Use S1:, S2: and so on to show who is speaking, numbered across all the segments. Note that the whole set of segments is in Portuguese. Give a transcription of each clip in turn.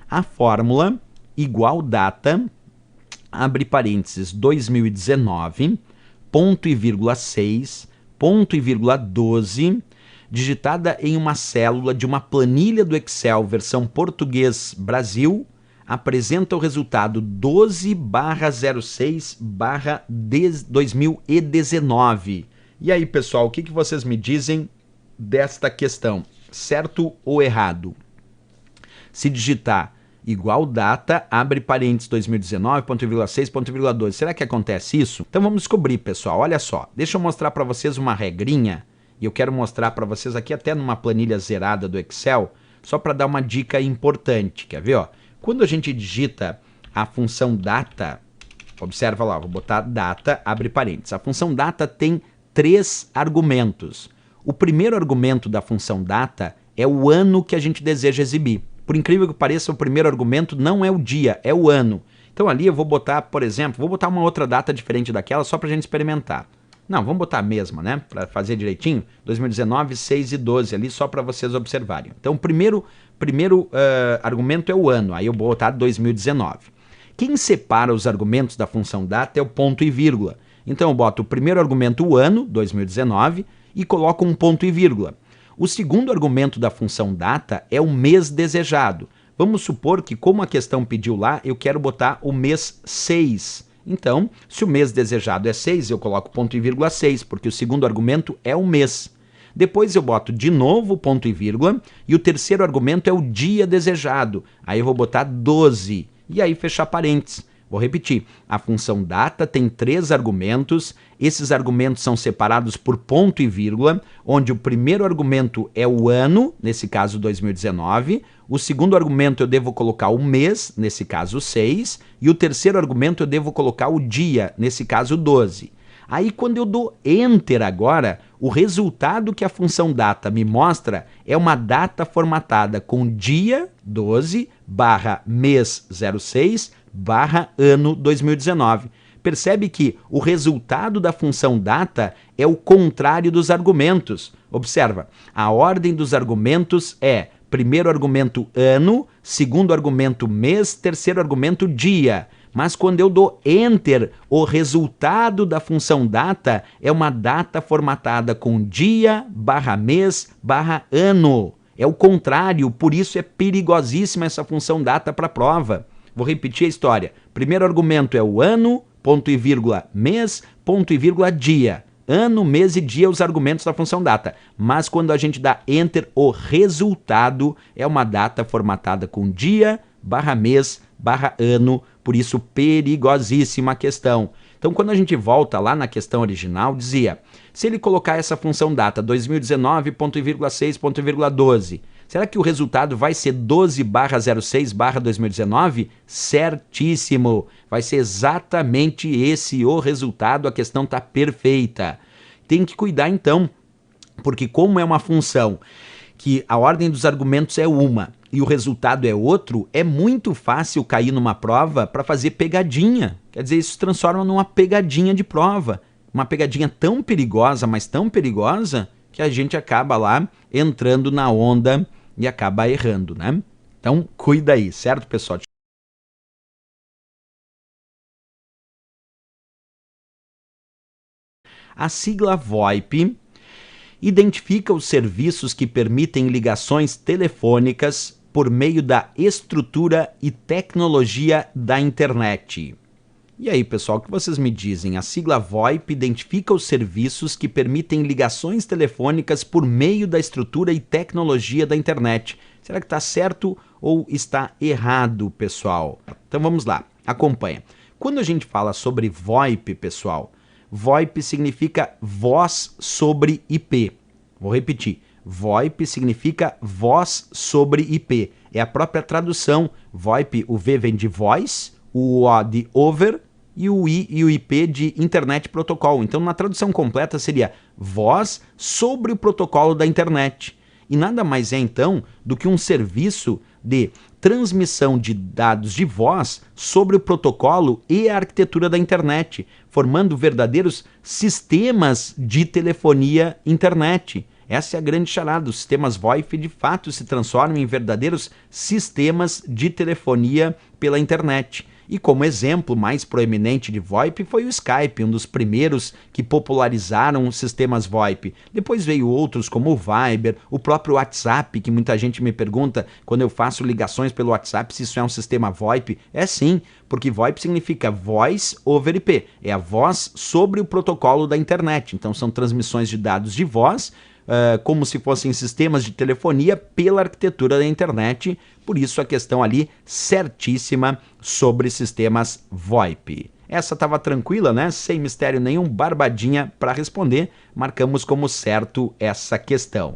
S1: a fórmula igual data, abre parênteses, 2019, ponto e vírgula 6, ponto e vírgula 12, digitada em uma célula de uma planilha do Excel versão português Brasil, apresenta o resultado 12/06/2019. E aí, pessoal, o que vocês me dizem desta questão? Certo ou errado? Se digitar igual data, abre parênteses 2019, ponto e vírgula 6, ponto e vírgula 12. Será que acontece isso? Então vamos descobrir, pessoal. Olha só, deixa eu mostrar para vocês uma regrinha, e eu quero mostrar para vocês aqui até numa planilha zerada do Excel, só para dar uma dica importante. Quer ver? Ó? Quando a gente digita a função data, observa lá, vou botar data, abre parênteses. A função data tem 3 argumentos. O primeiro argumento da função data é o ano que a gente deseja exibir. Por incrível que pareça, o primeiro argumento não é o dia, é o ano. Então ali eu vou botar, por exemplo, vou botar uma outra data diferente daquela só para a gente experimentar. Não, vamos botar a mesma, né? Para fazer direitinho. 2019, 6 e 12 ali, só para vocês observarem. Então o primeiro argumento é o ano, aí eu vou botar 2019. Quem separa os argumentos da função data é o ponto e vírgula. Então eu boto o primeiro argumento, o ano, 2019, e coloco um ponto e vírgula. O segundo argumento da função data é o mês desejado. Vamos supor que, como a questão pediu lá, eu quero botar o mês 6. Então, se o mês desejado é 6, eu coloco ponto e vírgula 6, porque o segundo argumento é o mês. Depois eu boto de novo ponto e vírgula, e o terceiro argumento é o dia desejado. Aí eu vou botar 12, e aí fechar parênteses. Vou repetir, a função data tem 3 argumentos, esses argumentos são separados por ponto e vírgula, onde o primeiro argumento é o ano, nesse caso 2019, o segundo argumento eu devo colocar o mês, nesse caso 6, e o terceiro argumento eu devo colocar o dia, nesse caso 12. Aí quando eu dou Enter agora, o resultado que a função data me mostra é uma data formatada com dia 12 barra mês 06 barra ano 2019. Percebe que o resultado da função data é o contrário dos argumentos. Observa, a ordem dos argumentos é primeiro argumento ano, segundo argumento mês, terceiro argumento dia. Mas quando eu dou Enter, o resultado da função data é uma data formatada com dia, barra mês, barra ano. É o contrário, por isso é perigosíssima essa função data para a prova. Vou repetir a história. Primeiro argumento é o ano, ponto e vírgula, mês, ponto e vírgula, dia. Ano, mês e dia, os argumentos da função data. Mas quando a gente dá Enter, o resultado é uma data formatada com dia, barra mês, barra ano, por isso perigosíssima a questão. Então, quando a gente volta lá na questão original, dizia, se ele colocar essa função data 2019, ponto e vírgula 6, ponto e vírgula 12, será que o resultado vai ser 12/06/2019? Certíssimo! Vai ser exatamente esse o resultado, a questão está perfeita. Tem que cuidar então, porque como é uma função que a ordem dos argumentos é uma e o resultado é outro, é muito fácil cair numa prova para fazer pegadinha. Quer dizer, isso se transforma numa pegadinha de prova. Uma pegadinha tão perigosa, mas tão perigosa, que a gente acaba lá entrando na onda e acaba errando, né? Então, cuida aí, certo, pessoal? A sigla VoIP identifica os serviços que permitem ligações telefônicas por meio da estrutura e tecnologia da internet. E aí, pessoal, o que vocês me dizem? A sigla VoIP identifica os serviços que permitem ligações telefônicas por meio da estrutura e tecnologia da internet. Será que está certo ou está errado, pessoal? Então vamos lá, acompanha. Quando a gente fala sobre VoIP, pessoal, VoIP significa voz sobre IP. Vou repetir. VoIP significa voz sobre IP. É a própria tradução. VoIP, o V vem de voice, o O de over e o I e o IP de Internet Protocol. Então, na tradução completa seria voz sobre o protocolo da internet. E nada mais é, então, do que um serviço de transmissão de dados de voz sobre o protocolo e a arquitetura da internet, formando verdadeiros sistemas de telefonia internet. Essa é a grande charada. Os sistemas VoIP de fato se transformam em verdadeiros sistemas de telefonia pela internet. E como exemplo mais proeminente de VoIP foi o Skype, um dos primeiros que popularizaram os sistemas VoIP. Depois veio outros como o Viber, o próprio WhatsApp, que muita gente me pergunta quando eu faço ligações pelo WhatsApp se isso é um sistema VoIP. É sim, porque VoIP significa Voice over IP, é a voz sobre o protocolo da internet. Então são transmissões de dados de voz, como se fossem sistemas de telefonia pela arquitetura da internet, por isso a questão ali certíssima sobre sistemas VoIP. Essa estava tranquila, né? Sem mistério nenhum, barbadinha para responder, marcamos como certo essa questão.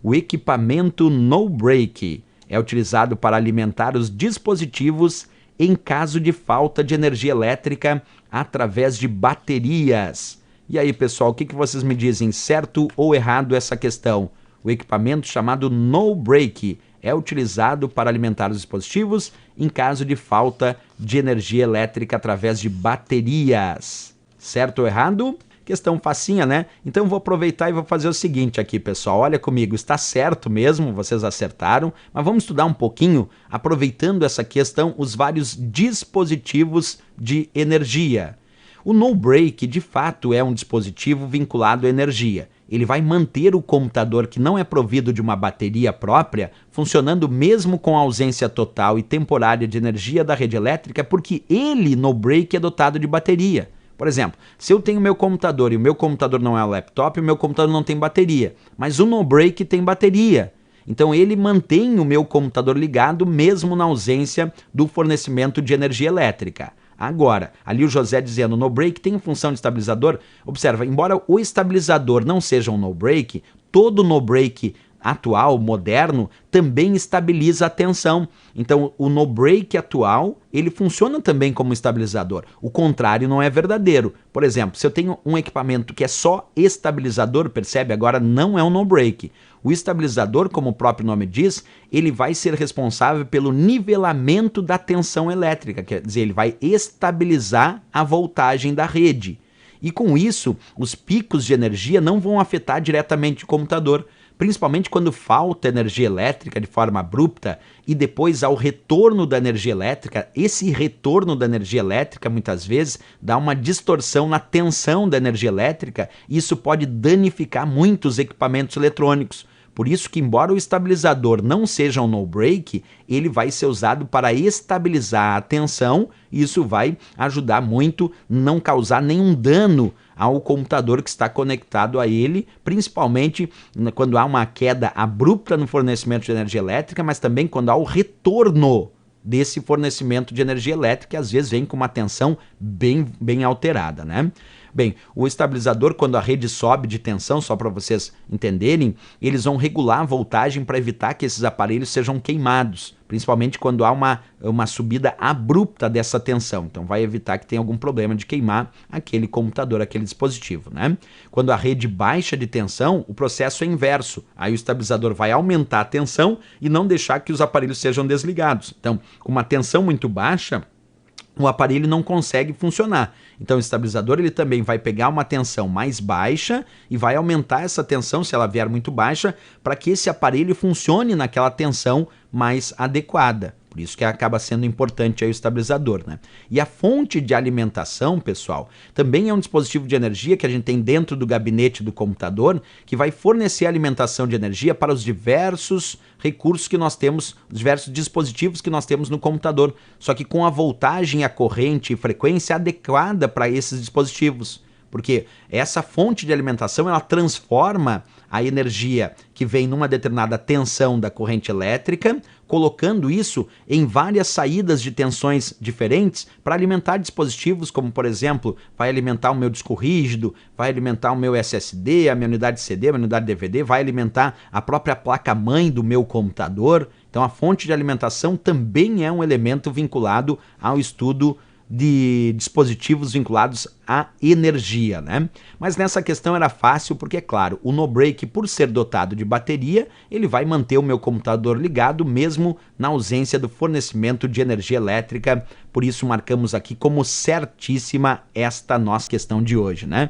S1: O equipamento no-break é utilizado para alimentar os dispositivos em caso de falta de energia elétrica através de baterias. E aí, pessoal, o que vocês me dizem? Certo ou errado essa questão? O equipamento chamado no-break é utilizado para alimentar os dispositivos em caso de falta de energia elétrica através de baterias. Certo ou errado? Questão facinha, né? Então vou aproveitar e vou fazer o seguinte aqui, pessoal. Olha comigo, está certo mesmo, vocês acertaram, mas vamos estudar um pouquinho, aproveitando essa questão, os vários dispositivos de energia. O no-break, de fato, é um dispositivo vinculado à energia. Ele vai manter o computador que não é provido de uma bateria própria funcionando mesmo com a ausência total e temporária de energia da rede elétrica, porque ele, no-break, é dotado de bateria. Por exemplo, se eu tenho meu computador e o meu computador não é um laptop, o meu computador não tem bateria, mas o no-break tem bateria. Então ele mantém o meu computador ligado mesmo na ausência do fornecimento de energia elétrica. Agora, ali o José dizendo no-break tem função de estabilizador. Observa, embora o estabilizador não seja um no-break, todo no-break atual, moderno, também estabiliza a tensão. Então, o no-break atual, ele funciona também como estabilizador. O contrário não é verdadeiro. Por exemplo, se eu tenho um equipamento que é só estabilizador, percebe? Agora não é um no-break. O estabilizador, como o próprio nome diz, ele vai ser responsável pelo nivelamento da tensão elétrica, quer dizer, ele vai estabilizar a voltagem da rede. E com isso, os picos de energia não vão afetar diretamente o computador, principalmente quando falta energia elétrica de forma abrupta e depois ao retorno da energia elétrica. Esse retorno da energia elétrica muitas vezes dá uma distorção na tensão da energia elétrica e isso pode danificar muitos equipamentos eletrônicos. Por isso que, embora o estabilizador não seja um no-break, ele vai ser usado para estabilizar a tensão e isso vai ajudar muito não causar nenhum dano ao computador que está conectado a ele, principalmente quando há uma queda abrupta no fornecimento de energia elétrica, mas também quando há o retorno desse fornecimento de energia elétrica, que às vezes vem com uma tensão bem alterada, né? Bem, o estabilizador, quando a rede sobe de tensão, só para vocês entenderem, eles vão regular a voltagem para evitar que esses aparelhos sejam queimados, principalmente quando há uma subida abrupta dessa tensão. Então vai evitar que tenha algum problema de queimar aquele computador, aquele dispositivo, né? Quando a rede baixa de tensão, o processo é inverso. Aí o estabilizador vai aumentar a tensão e não deixar que os aparelhos sejam desligados. Então, com uma tensão muito baixa, o aparelho não consegue funcionar. Então o estabilizador ele também vai pegar uma tensão mais baixa e vai aumentar essa tensão, se ela vier muito baixa, para que esse aparelho funcione naquela tensão mais adequada. Por isso que acaba sendo importante aí o estabilizador, né? E a fonte de alimentação, pessoal, também é um dispositivo de energia que a gente tem dentro do gabinete do computador, que vai fornecer alimentação de energia para os diversos recursos que nós temos, os diversos dispositivos que nós temos no computador, só que com a voltagem, a corrente e frequência adequada para esses dispositivos. Porque essa fonte de alimentação, ela transforma a energia que vem numa determinada tensão da corrente elétrica, colocando isso em várias saídas de tensões diferentes para alimentar dispositivos como, por exemplo, vai alimentar o meu disco rígido, vai alimentar o meu SSD, a minha unidade CD, a minha unidade DVD, vai alimentar a própria placa-mãe do meu computador. Então a fonte de alimentação também é um elemento vinculado ao estudo de dispositivos vinculados à energia, né? Mas nessa questão era fácil porque, é claro, o no-break, por ser dotado de bateria, ele vai manter o meu computador ligado mesmo na ausência do fornecimento de energia elétrica. Por isso marcamos aqui como certíssima esta nossa questão de hoje, né?